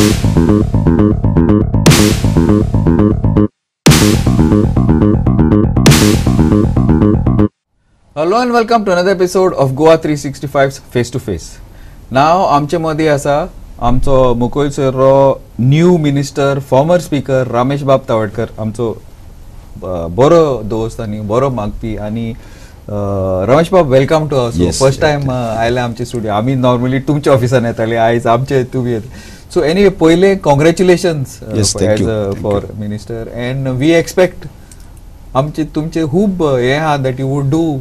Hello and welcome to another episode of Goa 365's Face to Face. Now आमचे मध्ये आसा आमचो मुकुलसरो new minister former speaker Ramesh Bab Tawadkar, आमचो बरो दोस्त आणि बरो मागपी. आणि Ramesh Bab, welcome to our. First time आयले आमचे स्टुडिओ. आम्ही नॉर्मली तुमच्या ऑफिसान येताले, आयज आमचे तुम्ही येत. सो एनीवे, पहिले congratulations for minister and we expect आमचे तुमचे खूप हे आहा दॅट यू वूड डू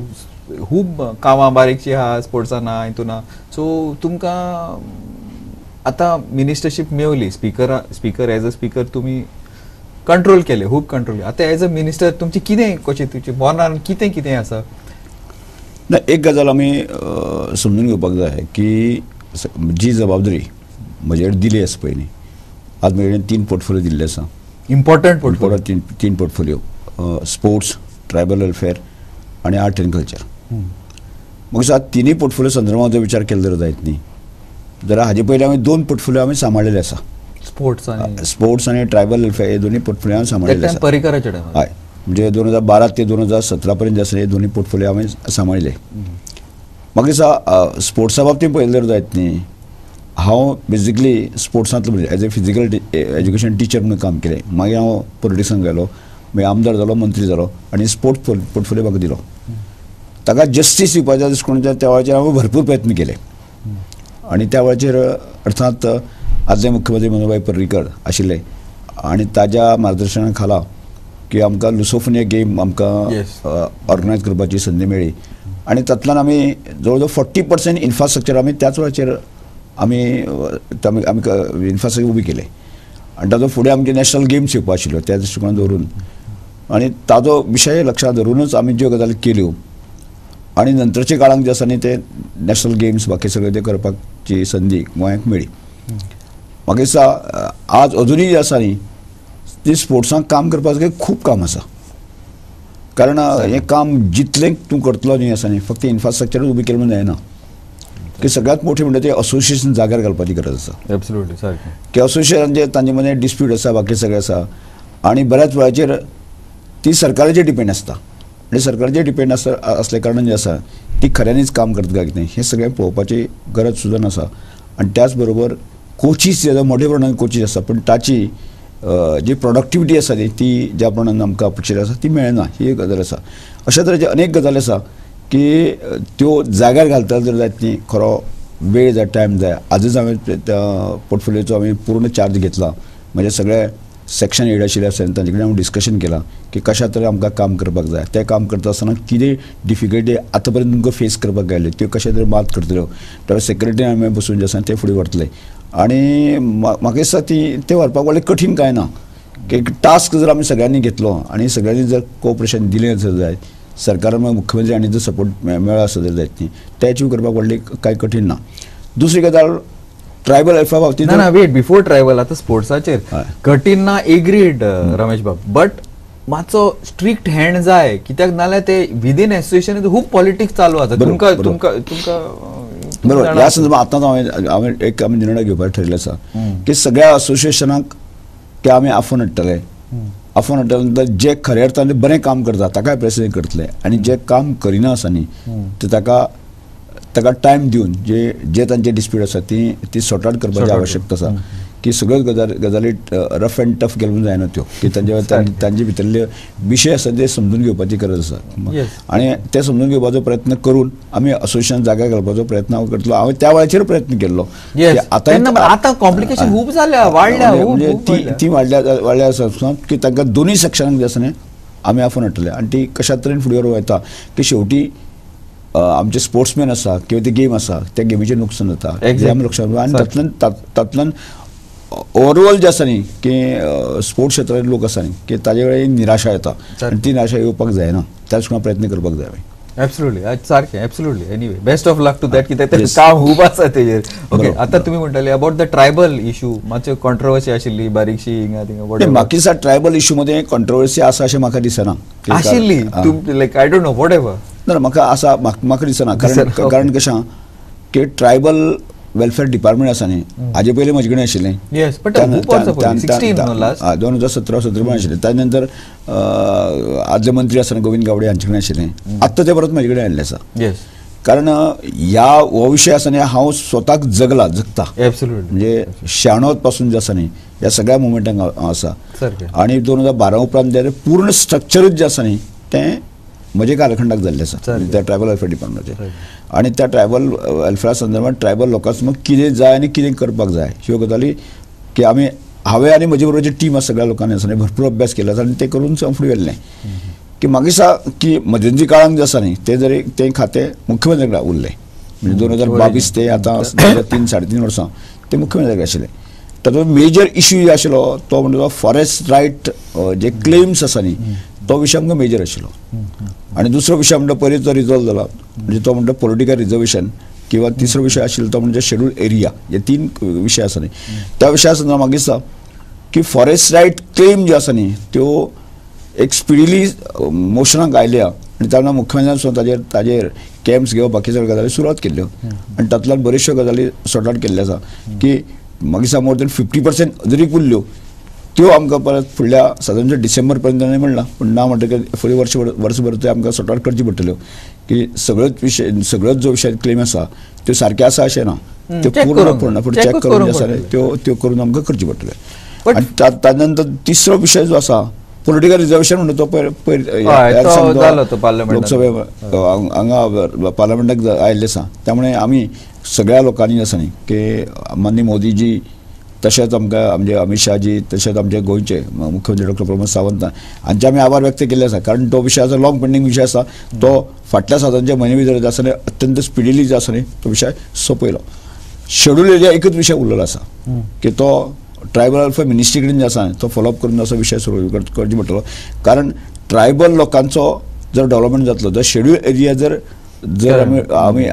खूप कामां बारीकशी आहा स्पोर्ट्साना हितूना. सो तुमकां आता मिनिस्टरशीप मेवली, स्पीकर एज अ स्पीकर तुम्ही कंट्रोल केले, खूप कंट्रोल. आता एज अ मिनिस्टर तुमची कितें कशें तुमचे मनान कितें कितें आसा? ना, एक गजाल आमी समजून घेवपाक जाय की जी जबाबदारी म्हजे कडेन दिली आसा पळय न्ही, आज म्हजे कडेन 3 पोर्टफोलियो दिल्ले आसा. Important portfolio. तीन पोर्टफोलियो, स्पोर्ट्स, ट्रायबल वेलफेअर आणि आर्ट एंड कल्चर. मग दिसता तिनूय पोर्टफोलियो संदर्भात जर विचार केलो जर जायत न्ही, जाल्यार हाजे पयलीं आमी 2 पोर्टफोलियो आमी सांबाळलेले आसा. स्पोर्ट्स आणि ट्रायबल वेलफेअर हे दोन्ही पोर्टफोलियो आमी सांबाळलेले आसा. परिकराच्या टायमार हय, म्हणजे 2012 ते 2017 पर्यंत आसा हे दोन्ही पोर्टफोलियो आमी सांबाळले. म्हाका दिसता स्पोर्ट्सा बाबतींत पळयलें जर जायत न्ही, हांव बेजिकली स्पोर्ट्सांतलो म्हणजे as a physical education teacher म्हणून काम केलें. मागीर हांव पॉलिटिक्सान गेलो, मागीर आमदार जालो, मंत्री जालो आणि स्पोर्ट्स पोर्टफोलियो म्हाका दिलो. ताका जस्टीस दिवपाच्या दृश्टिकोनाच्या त्या वेळाचेर हांवें भरपूर प्रयत्न केले. आणि त्या वेळाचेर अर्थात आदले मुख्यमंत्री मनोहरभाई पर्रीकर आशिल्ले आणि ताज्या मार्गदर्शना खाला की आमकां लुसोफोनिया गेम आमकां ऑर्गनायज करपाची संदी मेळ्ळी. आणि तातूंतल्यान आमी जवळ जवळ 40% इन्फ्रास्ट्रक्चर आमी त्याच वेळाचेर आमी इन्फ्रास्ट्रक्चर उबी केले. आणि ताजो फुडें आमचे नॅशनल गेम्स येवपा आशिल्ल्यो त्या दृश्टिकोनान दवरून आणि ताजो विशय लक्षांत धरूनच आमी ज्यो गजाली केल्यो आणि नंतरच्या काळांत जे आसा न्ही ते नॅशनल गेम्स बाकी सगळे ते करपाची संदी गोंयांक मेळ्ळी. म्हाका दिसता आज अजुनूय जे आसा न्ही ती स्पोर्ट्सांत काम करपाचें खूब काम आसा. कारण हें काम जितलें तूं करतलो न्ही आसा न्ही, फक्त इन्फ्रास्ट्रक्चर उबी केलें म्हणून जायना. की सगळ्यात मोठी म्हणजे ते असोसिएशन जाग्यार घालपाची गरज आसा. एब्सोल्युटली सारकें. की असोसिएशन जे तांचे मदें डिस्प्यूट आसा बाकी सगळें आसा आणि बऱ्याच वेळाचेर ती सरकाराचेर डिपेंड आसता. आणि सरकाराचेर डिपेंड असल्या कारणान जे आसा ती खऱ्यांनीच काम करता काय कितें हें सगळें पळोवपाची गरज सुद्दां आसा. आणि त्याच बरोबर कोचीस जे मोठ्या प्रमाणात कोचीस आसा पण ताची जी प्रोडक्टिविटी आसा ती ज्या प्रमाणान आमकां अपेक्षीत आसा ती मेळना, ही एक गजाल आसा. अशा तरेचे अनेक गजाली आसा की त्यो जाग्यार घालता जर जायत न्ही खरो वेळ जाय, टायम जाय. आजच हांवें त्या पोर्टफोलियोचो आमी पूर्ण चार्ज घेतला. म्हणजे सगळे सेक्शन हेड आशिल्ले आसा तांचे कडेन हांवें डिस्कशन केलां की कशा तरेन आमकां काम करपाक जाय. तें काम करता आसतना कितें डिफिकल्टी आतां पर्यंत तुमकां फेस करपाक गायल्यो त्यो कशा तरेन मात करतल्यो. तर सेक्रेटरीन हांवें बसून जे आसा ते फुडें व्हरतले. आणि म्हाका दिसता ते व्हरपाक व्हडलें कठीण कांय ना. की टास्क जर आमी सगळ्यांनी घेतलो आणि सगळ्यांनी जर कोऑपरेशन दिलें जर जाय, सरकारान मुख्यमंत्री आनी जर सपोर्ट मेळ्ळो आसत जर जायत न्ही, ते अचीव करपाक व्हडलें कांय कठीण ना. दुसरी गजाल ट्रायबल वेलफेअर बाबतींत ना वेट बिफोर ट्रायबल आता स्पोर्ट्साचेर कठीण ना एग्रीड रमेश बाब, बट मातसो स्ट्रिक्ट हँड जाय. कित्याक नाल्यार ते विदीन एसोसिएशन खूप पॉलिटिक्स चालू आसा. तुमकां बरोबर. ह्या संदर्भात आतां हांवें एक निर्णय घेवपाक ठरयल्लो आसा की सगळ्या असोसिएशनाक ते आमी आफोवन हाडटले. आफोवन हाडटले जे खऱ्या अर्थान बरें काम करता ताकाय प्रेसिडेंट करतले आणि जे काम करिना आसा न्ही ते ताका टायम दिवन जे तांचे डिस्प्यूट आसा ती सॉर्ट आउट करपाची आवश्यकता आसा. की सगळ्यो गजाली रफ अँड टफ गेल्यो जायना त्यो की तांचे भितरले विशय आसा ते समजून घेवपाची गरज आसा. आणि ते समजून घेवपाचो प्रयत्न करून आमी असोसिएशन जाग्यार घालपाचो प्रयत्न हांव करतलो. हांवें त्या वेळाचेर प्रयत्न केल्लो. आतां कॉम्प्लिकेशन खूब जाल्या, वाडल्या म्हणजे ती वाडल्या आसा की तांकां दोनूय सेक्शनाक जे आसा न्ही आमी आफोवन हाडटले. आणि ती कशा तरेन फुडें व्हरप येता की शेवटी आमचे स्पोर्ट्समॅन आसा किंवा ती गेम आसा त्या गेमीचें नुकसान जाता हें आमी लक्षांत. आनी तातूंतल्यान ओवरऑल जे आसा न्ही की स्पोर्ट्स क्षेत्रांतले लोक आसा न्ही की ताजे कडेन निराशा येता आनी ती निराशा येवपाक जायना. त्याच प्रयत्न करपाक जाय हांवें. एब्सोल्युटली सारकें. Absolutely. Anyway best of luck to that. कित्याक काम खूब आसा तेजेर. ओके, आतां तुमी म्हणटाले अबाउट द ट्रायबल इशू मातशें कॉन्ट्रोवर्सी आशिल्ली बारीकशी हिंगा थिंगा. म्हाका दिसता ट्रायबल इशू मध्ये कॉन्ट्रोवर्सी आसा अशें म्हाका दिसना. आशिल्ली like I don't know whatever. ना म्हाका दिसना. कारण कशें की ट्रायबल वेलफेअर डिपार्टमेंट आसा न्ही हाजे पयलीं म्हजे कडेन आशिल्लें Yes, but खूप वर्सां पयलीं, 16 न्हू last? 2017 आशिल्लें त्या नंतर आदले मंत्री आसतना गोविंद गावडे हांचे कडेन आशिल्लें आत्तां ते परत म्हजे कडेन हाडलें आसा येस कारण हो विशय आसा न्ही हांव स्वताक जगता एब्सोल्युटली म्हणजे शाणोत पासून जे आसा न्ही ह्या सगळ्या मुवमेंटाक हांव आसा सारकें आणि 2012 उपरांत जे पूर्ण स्ट्रक्चरूच जे आसा न्ही तें म्हजे कालखंडाक जाल्लें आसा त्या ट्रायबल वेलफेअर डिपार्टमेंटाचेर आणि त्या ट्रायबल वेलफेअरा संदर्भात ट्रायबल लोकांक समज कितें जाय आनी कितें करपाक जाय ह्यो गजाली की हांवें आनी म्हजे बरोबर जी टीम आसा सगळ्या लोकांनी आसा न्ही भरपूर अभ्यास केला आनी ते करून हांव फुडें गेल्लें की म्हाका दिसता की मध्यंतरी काळांत जे आसा न्ही तें खातें मुख्यमंत्री कडेन उरलें म्हणजे 2022 ते आतां 3-3.5 वर्सां ते मुख्यमंत्री आशिल्लें तातूंत मेजर इश्यू जो आशिल्लो तो म्हणजे फॉरेस्ट रायट जे क्लेम्स आसा न्ही तो विशय आमकां मेजर आशिल्लो आणि दुसरो विशय म्हणटा पयलीं तो रिजॉल्व जाला म्हणजे तो म्हणटा पॉलिटिकल रिजर्वेशन किंवा तिसरो विशय आशिल्लो तो म्हणजे शेड्यूल एरिया हे 3 विशय आसा न्ही त्या विशया संदर्भात म्हाका दिसता की फॉरेस्ट रायट क्लेम ज्यो आसा न्ही त्यो एक स्पिडिली मोशनाक आयल्या आनी त्या मुख्यमंत्र्यान ताजेर कॅम्प्स घेवप बाकी सगळ्यो गजाली सुरवात केल्ल्यो आनी तातूंतल्यान बऱ्योचश्यो गजाली सॉर्ट आउट केल्ल्यो आसा की म्हाका दिसता मोर दॅन 50% जरी उरल्यो त्यो आमकां परत फुडल्या साधारणतः डिसेंबर पर्यंत नाही म्हणला पण ना म्हणटकीर फुडें वर्सभर त्यो आमकां सॉर्ट आउट करची पडटल्यो की सगळोच जो विशय क्लेम आसा त्यो सारक्यो आसा अशें ना त्यो पूर्ण चॅक करून जे आसा त्यो करून आमकां करची पडटल्यो आनी त्या नंतर तिसरो विशय जो आसा पॉलिटिकल रिजर्वेशन म्हणटा तो लोकसभे हांगा पार्लमेंटाक आयिल्ले आसा त्यामुळे आमी सगळ्या लोकांनी आसा न्ही की माननीय मोदीजी तशेंच आमकां आमचे अमित शाहजी तशेंच आमचे गोंयचे मुख्यमंत्री डॉक्टर प्रमोद सावंत हांचे आमी आभार व्यक्त केल्ले आसा कारण तो विशय आसा लॉंग पेंडींग विशय आसा तो फाटल्या साधारणच्या म्हयने भितर जो आसा न्ही अत्यंत स्पिडिली जो आसा न्ही तो विशय सोंपयलो शेड्यूल एरिया एकच विशय उरलेलो आसा की तो ट्रायबल वेलफेअर मिनिस्ट्री कडेन जे आसा तो फॉलोअप करून असो विशय सुरू करची पडटलो कारण ट्रायबल लोकांचो जर डेव्हलपमेंट जातलो जर शेड्यूल एरिया जर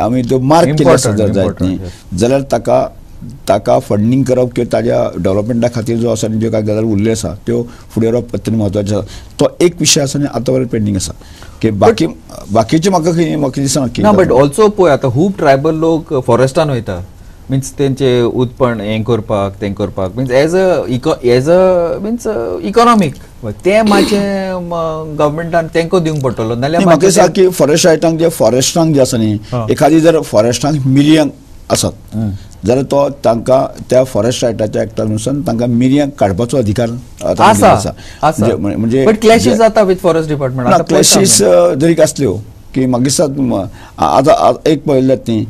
आमी तो मार्क केले आसा जर जायत न्ही जाल्यार ताका फंडिंग करप किंवा ताज्या डेव्हलपमेंटा खातीर जो आसा ज्यो कांय गजाली उरल्यो आसा त्यो फुडें व्हरप अत्यंत म्हत्वाचें आसा तो एक विशय आसा आनी आतां वरेन पेंडींग आसा की बाकीचे म्हाका दिसना की बट ऑल्सो पळय आतां खूब ट्रायबल लोक फॉरेस्टान वयता मीन्स तेंचे उत्पन्न हें करपाक means as a means economic ते मातशें गव्हर्मेंटान तेंको दिवंक पडटलो नाल्यार म्हाका दिसता की फॉरेस्ट रायटांक जे आसा न्ही एखादी जर फॉरेस्टांक मिरयांक आसत जाल्यार तो तांकां त्या फॉरेस्ट रायटाच्या एक्टानुसार तांकां मिरयांक काडपाचो अधिकार आसा म्हणजे क्लॅशीस जाता विथ फॉरेस्ट डिपार्टमेंट क्लॅशीस जरी आसल्यो की म्हाका दिसता आतां एक पळयल्यात न्ही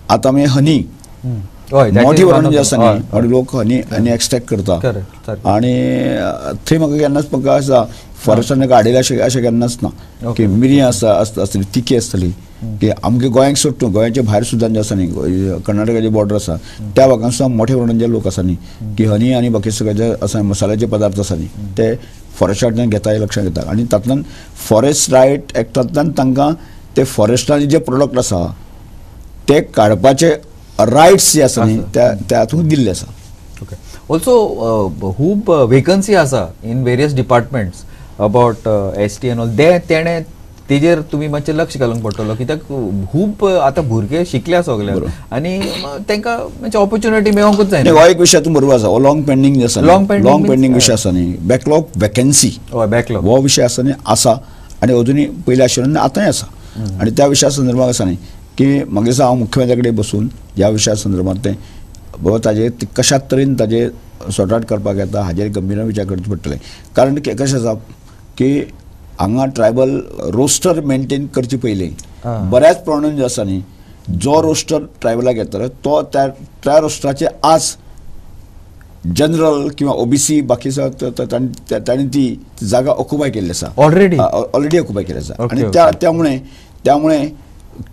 आतां आमी हनी मोठी वरण जे आसा न्ही आणि लोक हनी एक्सट्रॅक्ट करता आणि थंय म्हाका केन्नाच म्हाका आसा फॉरेस्टान काडयले अशें केन्नाच ना की मिरयां आसतली तिकी आसतली की आमगे गोंयांक सोडून गोंयाच्या भायर सुद्दां जे आसा न्ही कर्नाटकाचे बॉर्डर आसा त्या भागांत सुद्दां मोठ्या प्रमाणात जे लोक आसा न्ही की हनी आनी बाकी सगळे जे आसा मसाल्याचे पदार्थ आसा न्ही ते फॉरेस्टांतल्यान घेता हे लक्षांत येता आनी तातूंतल्यान फॉरेस्ट रायट एक्टांतल्यान तांकां ते फॉरेस्टांतले जे प्रोडक्ट आसा ते काडपाचे रायट्स जे आसा न्ही त्या हातूंत दिल्ले आसा ओके ऑल्सो खूब वेकन्सी आसा in various departments about ST and all तेणे तेजेर तुमी मातशें लक्ष घालूंक पडटलो कित्याक खूब आतां भुरगे शिकल्या सगळे आनी तांकां म्हणजे ऑपॉर्च्युनिटी मेळोंकूच जाय हो एक विशय बरोबर आसा हो लॉंग पेंडींग जे आसा लॉंग पेंडींग विशय आसा न्ही बॅकलॉग वॅकन्सी हो विशय आसा न्ही आसा आनी अजुनूय पयलीं आशिल्लो आनी आतांय आसा आनी त्या विशया संदर्भात आसा न्ही की म्हाका दिसता हांव मुख्यमंत्र्या कडेन बसून ह्या विशया संदर्भात तें बाबा ताजेर कशा तरेन ताजेर सॉर्ट आउट करपाक येता हाजेर गंभीर विचार करचे पडटले कारण कशें आसा की हांगा ट्रायबल रोस्टर मेंटेन करचे पयलीं बऱ्याच प्रमाणान जे आसा न्ही जो रोस्टर ट्रायबलाक येतलो तो त्या रोस्टराचे आज जनरल किंवा OBC बाकी तांणी ती जागा ऑक्युपाय केल्ली आसा ऑलरेडी ऑक्युपाय केल्ली आसा आनी त्यामुळे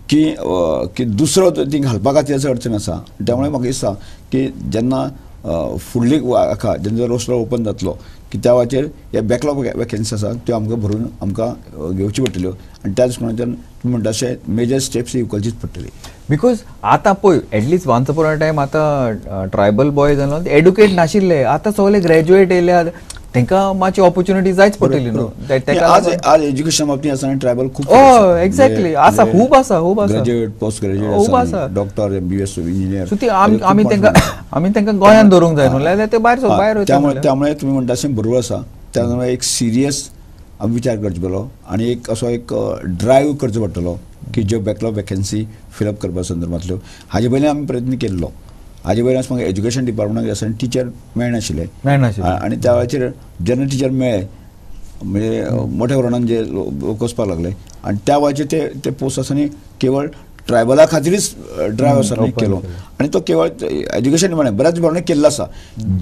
की दुसरो ती घालपा खातीर असो अडचण आसा त्यामुळे म्हाका दिसता की जेन्ना फुडली जेन्ना रोस्टर ओपन जातलो की त्या वाचेर हे बॅकलॉग वॅकन्सी आसा त्यो आमकां भरून आमकां घेवच्यो पडटल्यो आनी त्या दृश्टीन तुमी म्हणटा अशें मेजर स्टेप्स उखलचीच पडटली बिकॉज आतां पळय at least once upon a time आतां ट्रायबल बॉयज एडुकेट नाशिल्ले आतां सगळे ग्रॅज्युएट येयल्यात तांकां मातशी ऑपॉर्च्युनिटी जायच पडटली न्हू आज एज्युकेशन बाबतींत आसा ट्रायबल खूब एक्झॅक्टली आसा खूब आसा ग्रॅज्युएट पोस्ट खूब आसा. Graduate doctor MBBS engineer. So ती आमी तांकां गोंयांत धरूंक जाय न्हू नाल्यार ते भायर त्यामुळे तुम्ही म्हणटा अशें बरोबर आसा. त्यामुळे एक सिरियस आमी विचार करचो पडटलो आनी एक असो एक ड्रायव्ह करचो पडटलो की ज्यो बॅकलॉग वॅकन्सी फिलअप करपा संदर्भांतल्यो हाजे पयलीं आमी प्रयत्न केल्लो. हाजे पयलीं म्हाका एज्युकेशन डिपार्टमेंटाक आसा टिचर मेळनाशिल्ले आनी त्या वेळाचेर जेन्ना टिचर मेळ्ळे म्हणजे मोठ्या प्रमाणान जे लोक वचपाक लागले आनी त्या वेळाचेर ते पोस्ट आसा न्ही केवळ ट्रायबला खातीरच ड्रायव्ह आसा केलो आनी तो केवळ एज्युकेशन डिपार्टमेंट बऱ्याच प्रमाणे केल्लो आसा.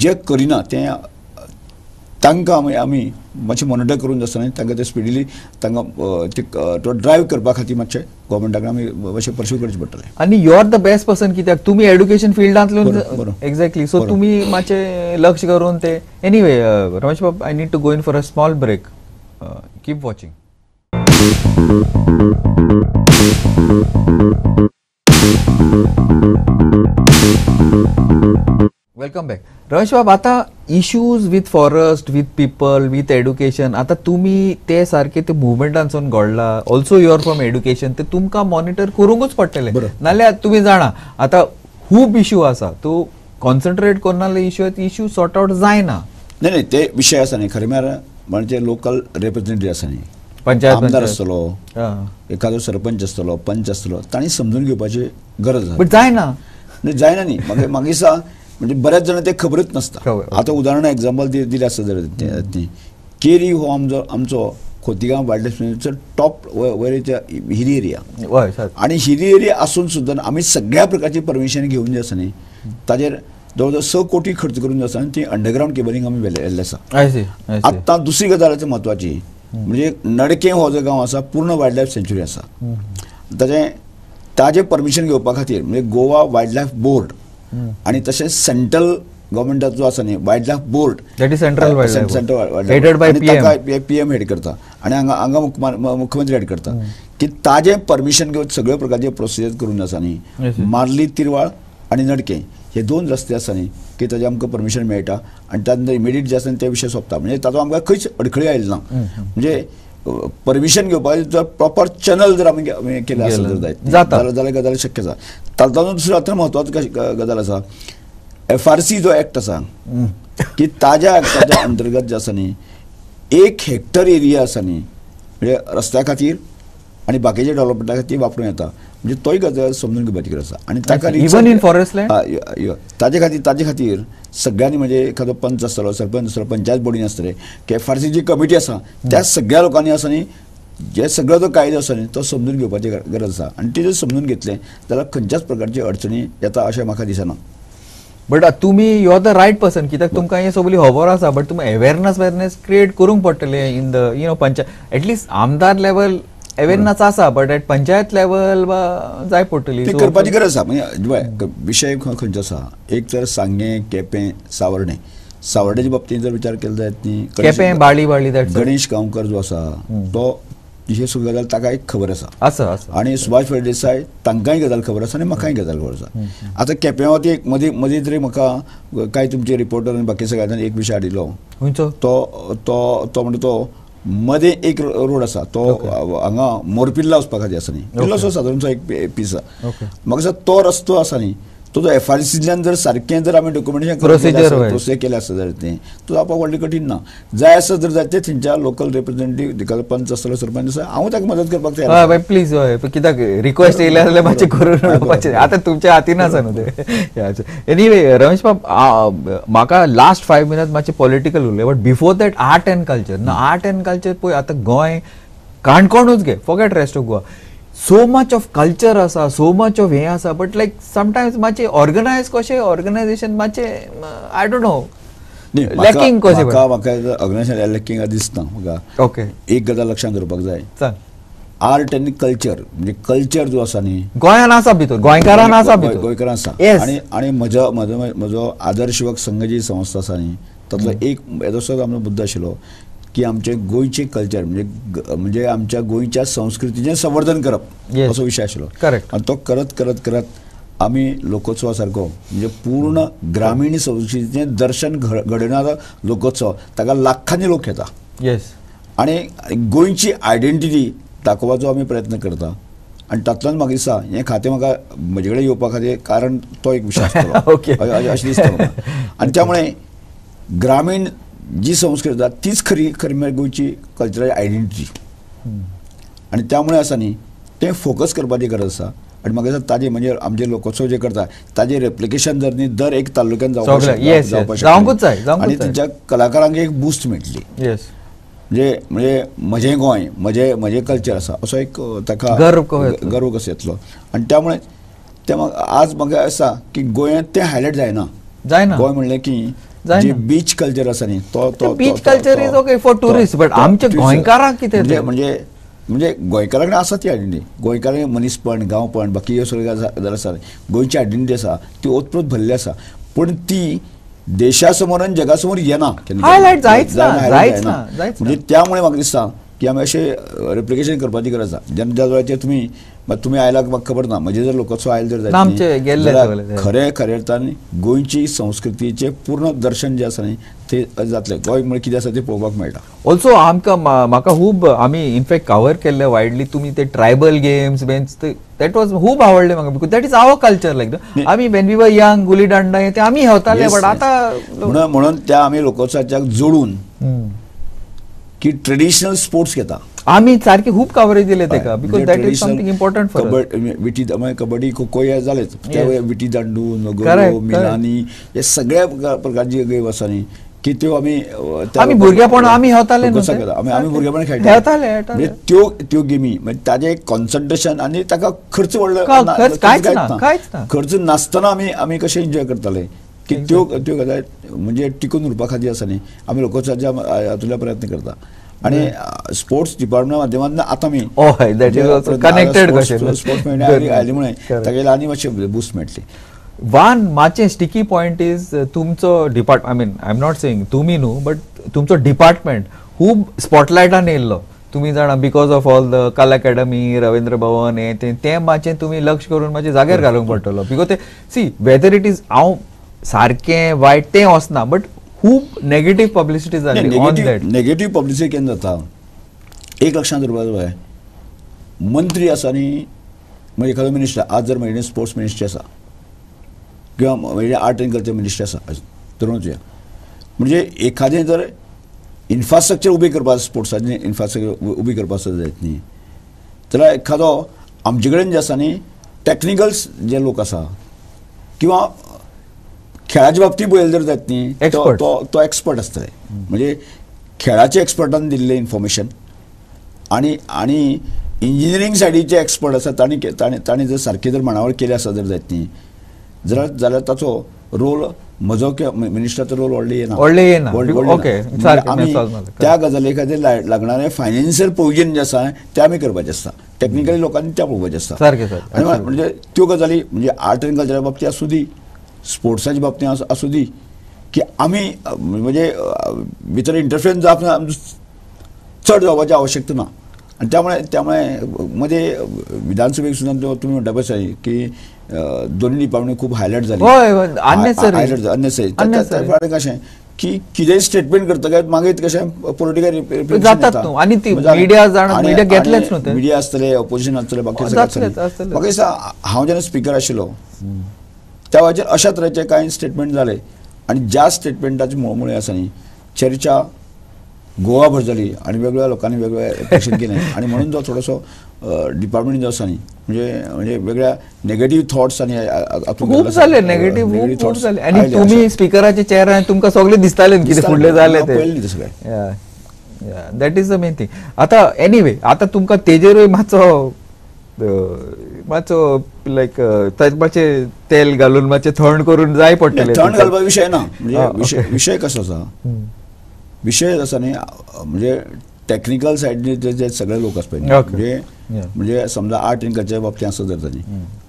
जे करिना ते तांकां आमी मातशें मॉनिटर करून जे आसा न्ही तांकां ते स्पिडिली तांकां तो ड्रायव्ह करपा खातीर मातशें गोवोरमेंटाक आमी मातशें पर्स्यू करचें पडटलें. आनी you are the best person कित्याक तुमी एड्युकेशन फिल्डांतल्यान एक्झॅक्टली सो तुमी मातशें लक्ष करून ते anyway Ramesh Bab I need to go in for a small break. Keep watching. Welcome back. Ramesh Bab आता issues with forest with people with education आता तुम्ही ते सारखे ते मुवमेंटांसून घडला ऑल्सो युअर फ्रॉम एड्युकेशन ते तुमकां मॉनिटर करूंकच पडटले नाल्यार तुम्ही जाणा आता खूब इश्यू आसा तो कॉन्सन्ट्रेट करनाले इश्यू सॉर्ट आउट जायना. नाही ते विषय आसा न्ही खरें म्हळ्यार म्हणजे लोकल रिप्रेझेंटेटिव्ह आसा न्ही आमदार आसतलो एखादो सरपंच आसतलो पंच आसतलो तांणी समजून घेवपाची गरज आसा. बट जायना न्ही म्हाका दिसता म्हणजे बऱ्याच जाणां ते खबरच नासता. आतां उदाहरण एक्झाम्पल दिलें आसता जर केरी हो आमचो खोतिगांव वायल्ड लायफ सेंच्युरीचो टॉप वयरच्या हिली एरिया आनी हिली एरिया आसून सुद्दां आमी सगळ्या प्रकारची परमिशन घेवन जे आसा न्ही ताजेर जवळ जवळ 6 कोटी खर्च करून जे आसा ती अंडरग्रावंड केबलिंग आमी व्हेल्लें आसा. आतां दुसरी गजाल आसा म्हत्वाची म्हणजे नडके हो जो गांव आसा पूर्ण वायल्ड लायफ सेंच्युरी आसा. ताजें परमिशन घेवपा खातीर म्हणजे गोवा वायल्ड लायफ बोर्ड आणि तशेंच सेंट्रल गव्हर्मेंटाचो आसा न्ही wild life board that is central PM head करता आनी हांगा मुख्यमंत्री हेड करता की ताजें परमिशन घेवन सगळ्या प्रकारचे प्रोसिजर करून आसा न्ही मार्ली तिरवाळ आनी नडके हे 2 रस्ते आसा न्ही की ताजे आमकां परमिशन मेळटा आनी तातूंत इमिडिएट जे आसा ते विशय सोंपता म्हणजे तातूंत आमकां खंयच अडखळी आयली ना. म्हणजे परमिशन घेवपाक जर प्रॉपर चॅनल जर आमी केले आसत जाल्यार गजाल शक्य आसा. तातूंत दुसरो अत्यंत म्हत्वाचो गजाल आसा FRC जो एक्ट आसा की ताज्या एक्टाच्या अंतर्गत जे आसा न्ही 1 हेक्टर एरिया आसा न्ही म्हणजे रस्त्या खातीर आनी बाकीच्या डेव्हलपमेंटा खातीर वापरूं येता म्हणजे तोय गजाल समजून घेवपाची गरज आसा. आनी ताका इवन इन फॉरेस्ट लँड ताजे खातीर सगळ्यांनी म्हणजे एखादो पंच आसतलो सरपंच आसतलो पंचायत बोर्डीन आसतले की FRC जी कमिटी आसा त्या सगळ्या लोकांनी आसा न्ही जे सगळो जो कायदो आसा न्ही तो समजून घेवपाची गरज आसा आनी ते जर समजून घेतले जाल्यार खंयच्याच प्रकारची अडचणी येता अशें म्हाका दिसना. बट तुम्ही you are the right person कित्याक तुमकां हे सगळी खबर आसा बट तुमी अवेरनेस क्रिएट करूंक पडटले इन द पंचायत एटलिस्ट आमदार लेवल अवेरनेस आसा बट एट पंचायत लेवल जाय पडटली ती करपाची गरज आसा. म्हणजे विशय खंयचो आसा एक तर सांगे केपें सावर्डेच्या बाबतींत जर विचार केलो जायत न्ही केपें बाळी गणेश गांवकर जो आसा तो हे सगळी गजाल ताका एक खबर आसा आनी सुभाष फळदेसाय तांकांय गजाल खबर आसा आनी म्हाकाय गजाल खबर आसा. आतां केप्यां वती एक मदीं तरी म्हाका कांय तुमचे रिपोर्टर आनी बाकी सगळ्यांनी एक विशय हाडिल्लो तो म्हणजे तो मदें एक रोड आसा तो हांगा मोरपिल्ला वचपा खातीर आसा न्ही पिल्लोसो सादारणसो एक पीस आसा म्हाका दिसता तो रस्तो आसा न्ही तो FRCंतल्यान जर सारकें जर आमी डॉक्युमेंटेशन प्रोसेस केलें आसता जाल्यार तें तो जावपाक व्हडलें कठीण ना. जाय आसत जर जाय ते थंयच्या लोकल रिप्रेझेंटेटिव्ह पंच आसतलो सरपंच आसा हांव ताका मदत करपाक तयार. प्लीज कित्याक रिक्वेस्ट येयले जाल्यार मातशें करून आतां तुमच्या हातीन आसा न्हू ते. एनीवे रमेश बाब म्हाका लास्ट 5 मिनट मातशें पॉलिटिकल उरलें but before that art end culture पळय आतां गोंय काणकोणूच घे forget rest of Goa so much of culture आसा सो मच ऑफ हे आसा बट लायक समटायम्स मातशें ऑर्गनायझेशन मातशें आय डोंट नो लॅकिंग कशें म्हाका ऑर्गनायझेशन लॅकिंग दिसता म्हाका. ओके एक गजाल लक्षांत दवरपाक जाय आर्ट आनी कल्चर म्हणजे कल्चर जो आसा न्ही गोंयान आसा भितर गोंयकारान आसा आनी म्हजो आदर्शवक संघ जी संस्था आसा न्ही तातूंतलो एक येदोसोच आमचो मुद्दो आशिल्लो की आमचे गोंयचे कल्चर म्हणजे आमच्या गोंयच्या संस्कृतीचें संवर्धन करप असो विशय आशिल्लो. करेक्ट. आनी तो करत आमी लोकोत्सवा सारको म्हणजे पूर्ण ग्रामीण संस्कृतीचें दर्शन घडयणारो लोकोत्सव ताका लाखांनी लोक येता येस आणि गोंयची आयडेंटिटी दाखोवपाचो आमी प्रयत्न करता आणि तातूंतल्यान म्हाका दिसता हें खातें म्हाका म्हजे कडेन येवपा खातीर कारण तो एक विशय आसतलो Okay. अशें दिसता म्हाका आनी त्यामुळे ग्रामीण जी संस्कृती आसा तीच खरी म्हणजे गोंयची कल्चरल आयडेंटिटी आणि त्यामुळे आसा न्ही तें फोकस करपाची गरज आसा आणि म्हाका दिसता ताजें म्हणजे आमचे लोकोत्सव जे करता ताजें रेप्लिकेशन जर न्ही दर एक तालुक्यान जावंकूच जाय, जावंकूच आणि जाय. तेंच्या कलाकारांक एक बूस्ट मेळटली येस म्हणजे म्हजें गोंय म्हजें कल्चर आसा असो एक ताका गर्व कसो येतलो आणि त्यामुळे ते आज म्हाका आसा की गोंयांत तें हायलायट जायना गोंय म्हणलें की जे बीच कल्चर आसा न्ही तो beach culture is okay for tourist but आमच्या गोंयकारांक कितें म्हणजे गोंयकारां कडेन आसा ती आयडेंटिटी गोंयकारां मनीसपण गांवपण बाकी ह्यो सगळ्यो गजाली आसा गोंयची आयडेंटिटी आसा ती ओतप्रोत भरली आसा पूण ती देशा समोर आनी जगा समोर येना हायलायट जायच ना म्हणजे त्यामुळे म्हाका दिसता की आमी अशें रेप्लिकेशन करपाची गरज आसा जेन्ना ज्या वेळाचेर तुमी आयलाक म्हाका खबर ना म्हणजे जर लोकोत्सव आयले जर खरे अर्थान गोंयची संस्कृतीचें पूर्ण दर्शन जें आसा न्ही तें जातलें गोंय म्हणजे कितें आसा तें पळोवपाक मेळटा ऑल्सो आमकां म्हाका खूब आमी इनफॅक्ट कवर केल्ले वायडली तुमी ते ट्रायबल गेम्स बेन्स दॅट वॉज खूब आवडले म्हाका because that is our culture like आमी वेन वी वर यंग गुली दांडा ते आमी हेवताले बट आतां म्हणून त्या आमी लोकोत्सवाच्या जोडून की ट्रेडिशनल स्पोर्ट्स घेता आमी सारखे खूब कवरेज दिले तेका because that is something important for kabaddi kho kho हे जालेच त्या विटी दांडू नगरो मिलानी हे सगळ्या प्रकारची गेम आसा न्ही की त्यो आमी भुरगेपण आमी हेवताले आमी भुरगेपण खेळटाले त्यो गेमी म्हणजे ताजें एक कॉन्सन्ट्रेशन आनी ताका खर्च व्हडलो खर्च नासतना आमी कशें एन्जॉय करताले की त्यो गजाली म्हणजे टिकून उरपा खातीर आसा न्ही आमी लोकोत्सवाच्या हातूंतल्यान प्रयत्न करता आणि स्पोर्ट्स डिपार्टमेंटा माध्यमांतल्यान आतां आमी स्पोर्ट्स आयले मुळे ताका आनी मातशें बुस्ट मेळटली वन मातशें स्टिकी पॉयंट इज तुमचो department I mean I am not saying तुमी न्हू बट तुमचो डिपार्टमेंट खूब स्पॉटलायटान येयल्लो तुमी जाणा बिकॉज ऑफ ऑल द कला अकॅडमी रवींद्र भवन हे तें मातशें तुमी लक्ष करून मातशें जाग्यार घालूंक पडटलो बिकॉज ते सी वेदर इट इज हांव सारकें वायट तें वचना बट खूब नेगेटीव पब्लिसिटी जाली ऑन दॅट नेगेटीव पब्लिसिटी केन्ना जाता एक लक्षांत दवरपाक जाय मंत्री आसा न्ही म्हणजे एखादो मिनिस्टर आज जर म्हणजे स्पोर्ट्स मिनिस्ट्री आसा किंवा म्हणजे आर्ट एंड कल्चर मिनिस्ट्री आसा धरूच म्हणजे एखादें जर इन्फ्रास्ट्रक्चर उबी करपाक स्पोर्ट्साचें इन्फ्रास्ट्रक्चर उबी करपाक जायत न्ही जाल्यार एखादो आमचे कडेन जे आसा न्ही टॅक्निकल्स जे लोक आसा किंवा खेळाच्या बाबतींत पळयलें जर जायत न्ही तो एक्सपर्ट आसतले म्हणजे खेळाच्या एक्सपर्टान दिल्लें इन्फॉर्मेशन आनी इंजिनियरींग सायडीचे एक्सपर्ट आसा तांणी जर सारकें जर मांडावळ केली आसा जर जायत न्ही जाल्यार ताचो रोल म्हजो किंवा मिनिस्टराचो रोल व्हडले येना आमी त्या गजाली खातीर लागणारे फायनान्शियल प्रोविजन जे आसा ते आमी करपाचें आसता टॅक्निकली लोकांनी त्या पळोवपाचें आसता म्हणजे त्यो गजाली म्हणजे आर्ट एंड कल्चरा बाबतींत आसूं दी स्पोर्ट्साच्या बाबतींत आसूं दी की आमी म्हणजे भितर इंटरफियरन्स जावप चड जावपाची आवश्यकता ना आणि त्यामुळे मध्ये विधानसभेक सुद्दां तुमी म्हणटा पळय की दोन्ही डिपार्टमेंट खूप हायलायट झाली अननेसरी कशें की कितेंय स्टेटमेंट करता काय मागीर कशें पॉलिटिकल मिडिया आसतले ऑपोजिशन आसतले बाकी म्हाका दिसता हांव जेन्ना स्पीकर आशिल्लो त्या वेळाचेर अशा तरेचे कांय स्टेटमेंट जाले आनी ज्या स्टेटमेंटाची मुळे आसा न्ही चर्चा गोवाभर जाली आनी वेगवेगळ्या लोकांनी वेगवेगळे एक्शन केलें आनी म्हणून जो थोडोसो डिपार्टमेंट जो आसा न्ही म्हणजे वेगळ्या नेगेटीव थॉट्स आनी खूब जाले नेगेटीव खूब जाले आनी तुमी स्पीकराच्या चेहऱ्यार तुमकां सगळें दिसतालें कितें फुडलें जालें तें सगळें that is the main thing आतां एनीवे आतां तुमकां तेजेरूय मातसो लायक मातशें तेल घालून मातशें थंड करून जाय पडटलें थंड घालपा विशय ना म्हणजे विशय कसो आसा विशय आसा न्ही म्हणजे टॅक्निकल सायडीन जे सगळे लोक आसपय म्हणजे समजा आर्ट एंड कल्चर बाबतींत आसत जर तांणी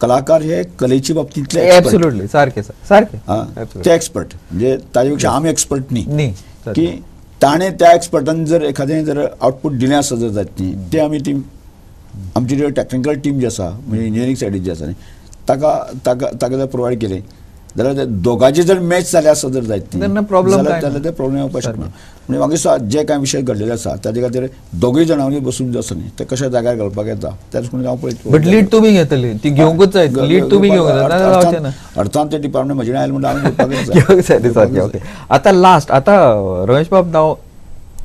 कलाकार हे कलेची बाबतींतले एब्सोल्युटली सारकें ते एक्सपर्ट म्हणजे ताजे पेक्षा आमी एक्सपर्ट न्ही की ताणें त्या एक्सपर्टान जर एखादें जर आउटपूट दिलें आसा जर जायत न्ही ते आमी टीम आमची जी टॅक्निकल टीम जी आसा म्हणजे इंजिनियरींग सायडीची जी आसा न्ही ताका जर प्रोवायड केले जाल्यार ते दोगांची जर मॅच जाली आसत जर जायत तेन्ना problem काय जाल्यार ते प्रॉब्लेम येवपाक शकना. म्हणजे म्हाका दिसता जे कांय विशय घडलेले आसा ताजे खातीर दोगूय जाणांनी बसून जो आसा न्ही ते कशा जाग्यार घालपाक येता त्याच कोणी हांव पळयत. बट लीड तुमी घेतली ती घेवंकूच जाय, लीड तुमी घेवंक जाय ना. अर्थान ते डिपार्टमेंट म्हजे आयले म्हणून आमी घेवपाकच घेवंक जाय ते सारकें. ओके, आतां लास्ट रमेश बाब नाव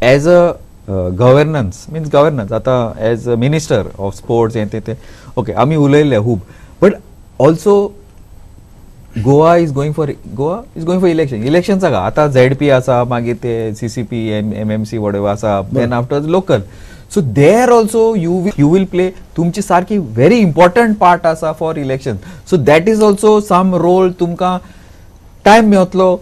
as a governance means governance आतां as a minister of sports हें तें ओके आमी उलयले खूब, but also Goa is going for election का आता ZP आसा, मागीर ते CCP MMC वॉटेवर आसा, then after local. So there also you will play तुमची सारकी व्हेरी इम्पॉर्टंट पार्ट आसा for election. So that is also some role तुमकां टायम मेळटलो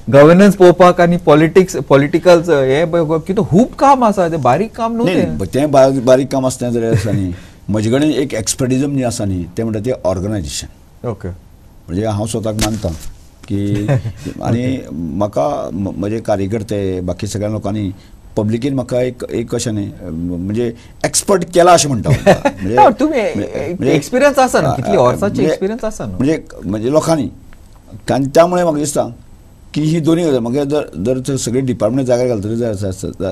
गव्हर्नन्स पळोवपाक आनी पॉलिटिकल हे कितें खूब काम आसा, ते बारीक काम न्हू तें बारीक काम आसता जाल्यार आसा न्ही. म्हजे कडेन एक एक्सपर्टिजम जी आसा न्ही ते म्हणटा ते ऑर्गनायझेशन. ओके, म्हणजे हांव स्वताक मानता की आनी म्हाका म्हजे कार्यकर्ते बाकी सगळ्या लोकांनी पब्लिकेन म्हाका एक अशें न्ही म्हणजे एक्सपर्ट केला अशें म्हणटा. तुमी एक्सपिरियन्स आसा न्हू, कितली वर्सांची एक्सपिरियन्स आसा न्हू म्हणजे लोकांनी. आनी त्यामुळे म्हाका दिसता की ही दोन्ही गजाल म्हाका जर सगळे डिपार्टमेंट जाग्यार घालतले जाय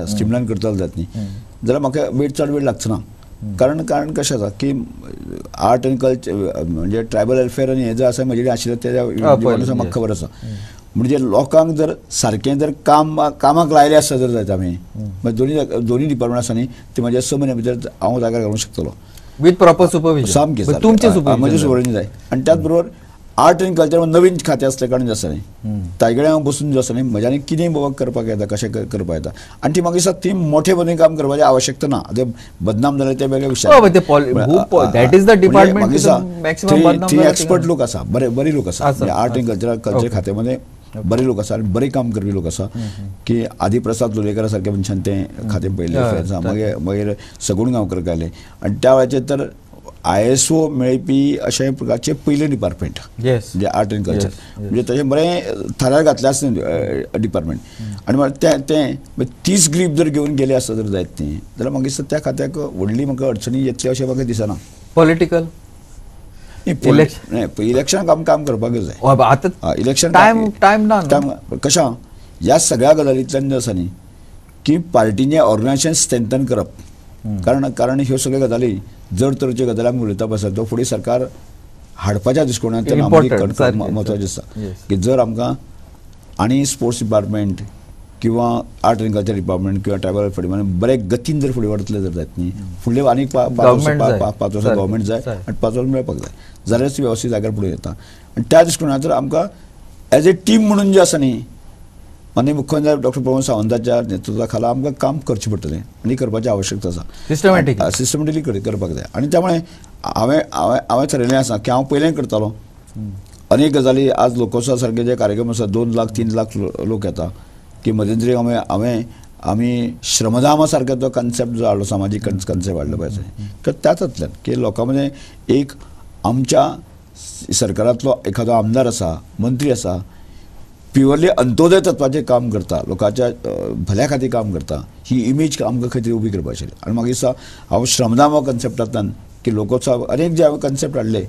स्ट्रीमलायन करतले जायत न्ही जाल्यार म्हाका चड वेळ लागचो ना. कारण कशें आसा की आर्ट आनी कल्चर म्हणजे ट्रायबल वेलफेअर आनी हें जर आसा म्हजे आशिल्लें त्या म्हाका खबर आसा. म्हणजे लोकांक जर सारकें जर कामाक लायलें आसता जर जायत आमी दोन्ही डिपार्टमेंट आसा न्ही ते म्हाज्या 6 म्हयन्या भितर हांव जाग्यार घालूंक शकतलो विथ प्रॉपर सुपरविजन. सामकें तुमचें म्हजें सुपरविजन जाय. आनी त्याच बरोबर आर्ट आनी कल्चर नवीन खातें असल्या कारण जें आसा न्ही ताजे कडेन हांव बसून जो आसा न्ही म्हज्यानी कितेंय बाबा करपाक येता कशें करपाक येता. आनी ती म्हाका दिसता ती मोठेपणी काम करपाची आवश्यकता ना. ते बदनाम जाले ते वेगळे विशय. थंय एक्सपर्ट लोक आसा, बरे लोक आसा आर्ट आनी कल्चर खात्यामध्ये बरे लोक आसा आनी बरे काम करपी लोक आसा की आदिप्रसाद लोलयेकर सारक्या मनशान तें खातें पळयलें. मागीर सगूण गांवकर गायले आनी त्या वेळाचेर तर ISO मेळपी अशा प्रकारचे पयले डिपार्टमेंट म्हणजे आर्ट आनी कल्चर म्हणजे तशें बरें थरार घातलें आसता डिपार्टमेंट. आनी तें 30 ग्रीप जर घेवन गेले आसता जर जायत न्ही जाल्यार म्हाका दिसता त्या खात्याक व्हडली म्हाका अडचणी येतली अशें म्हाका दिसना. पॉलिटिकल इलेक्शनाक आमी काम करपाकच जाय. इलेक्शन टायम ना कशें ह्या सगळ्या गजालींतल्यान जें आसा न्ही की पार्टीचें ऑर्गनायझेशन स्ट्रेंथन करप. कारण ह्यो सगळ्यो गजाली जर तरेच्यो गजाली आमी उलयता पळय तो फुडें सरकार हाडपाच्या दृश्टिकोनांतल्यान म्हत्वाचें आसा की जर आमकां आनी स्पोर्ट्स डिपार्टमेंट किंवा आर्ट आनी कल्चर डिपार्टमेंट किंवा ट्रायबल वेलफेअर डिपार्टमेंट बरे गतीन जर फुडें वतले जर जायत न्ही फुडले आनी 5 वर्सां गव्हर्मेंट जाय आनी 5 वर्सां मेळपाक जाय जाल्यारच ती वेवस्थीत जाग्यार फुडें येता. आनी त्या दृश्टिकोनांतल्यान आमकां एज ए टीम म्हणून जें आसा न्ही माननीय मुख्यमंत्री डॉक्टर प्रमोद सावंताच्या नेतृत्वा खाला आमकां काम करचें पडटलें आनी करपाची आवश्यकता आसा. सिस्टमॅटिकली करपाक जाय. आनी त्यामुळे हांवें थारायलें आसा की हांव पयलें करतालो. अनेक गजाली आज लोकोत्सवा सारके जे कार्यक्रम आसा 2 लाख 3 लाख लोक येता की मध्यंतरी आमी श्रमदामा सारको जो कन्सेप्ट जो हाडलो सामाजीक कन्सेप्ट हाडलो पाहिजे तर त्यातूंतल्यान की लोकां मध्ये एक आमच्या सरकारांतलो एखादो आमदार आसा मंत्री आसा प्युअरली अंत्योदय तत्वाचें काम करता लोकांच्या भल्या खातीर काम करता ही इमेज आमकां खंय तरी उबी करपाची. आनी म्हाका दिसता हांव श्रमदाम हो कन्सेप्टांतल्यान की लोकोत्सव अनेक जे हांवें कन्सेप्ट हाडले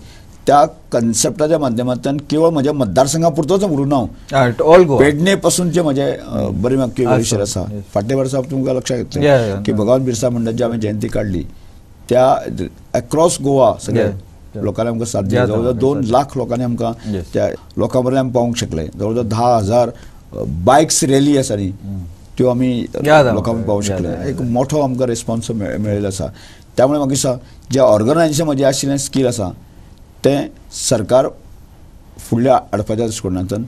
त्या कन्सेप्टाच्या माध्यमांतल्यान केवळ म्हज्या मतदारसंघा पुरतोच उरून हांव पेडणे पासूनचे म्हजे बरे म्हाका विशय आसा. फाटल्या वर्सा तुमकां लक्षात येतलें की भगवान बिरसा मुंडाची हांवें जयंती काडली त्या अक्रॉस गोवा सगळे लोकांनी आमकां साथ दिली. जवळ 2 लाख लोकांनी आमकां त्या लोकां पर्यंत आमी पावोवंक शकले. जवळ 10,000 बायक्स रॅली आसा न्ही त्यो आमी लोकांक पावोवंक शकले. एक मोठो आमकां रिस्पॉन्स मेळिल्लो आसा. त्यामुळे म्हाका दिसता जे ऑर्गनायझेशन म्हजें आशिल्लें स्कील आसा तें सरकार फुडल्या हाडपाच्या दृश्टिकोनांतल्यान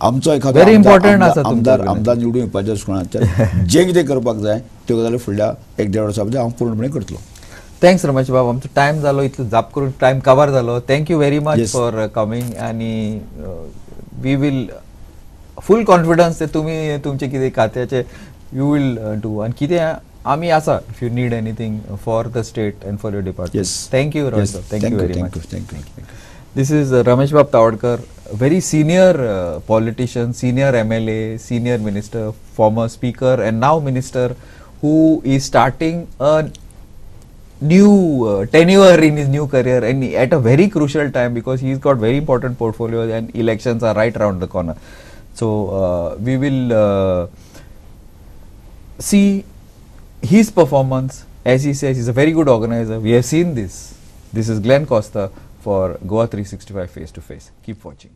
आमचो एखादो आमदार निवडून येवपाच्या दृश्टिकोनांतल्यान जें कितें करपाक जाय त्यो गजाली फुडल्या 1-1.5 वर्सां भितर हांव पूर्णपणे करतलो. थँक्स रमेश बाब. आमचो टायम जालो इतलो जाप करून टायम कवर जालो. Thank you very much for coming आनी वी वील फूल कॉन्फिडन्स ते तुमी तुमचे कितें खात्याचे यू वील डू आनी कितें आमी आसा if you need anything for the state and for your department. Thank you Ramesh Bab. Thank you very much. This is Ramesh Bab Tawadkar, very senior politician, senior MLA, senior minister, former speaker and now minister who is starting a new tenure in his new career, and at a very crucial time, because he's got very important portfolios and elections are right around the corner. So we will see his performance. As he says, he's a very good organizer. We have seen this. This is Glenn Costa for Goa 365 Face to Face. Keep watching.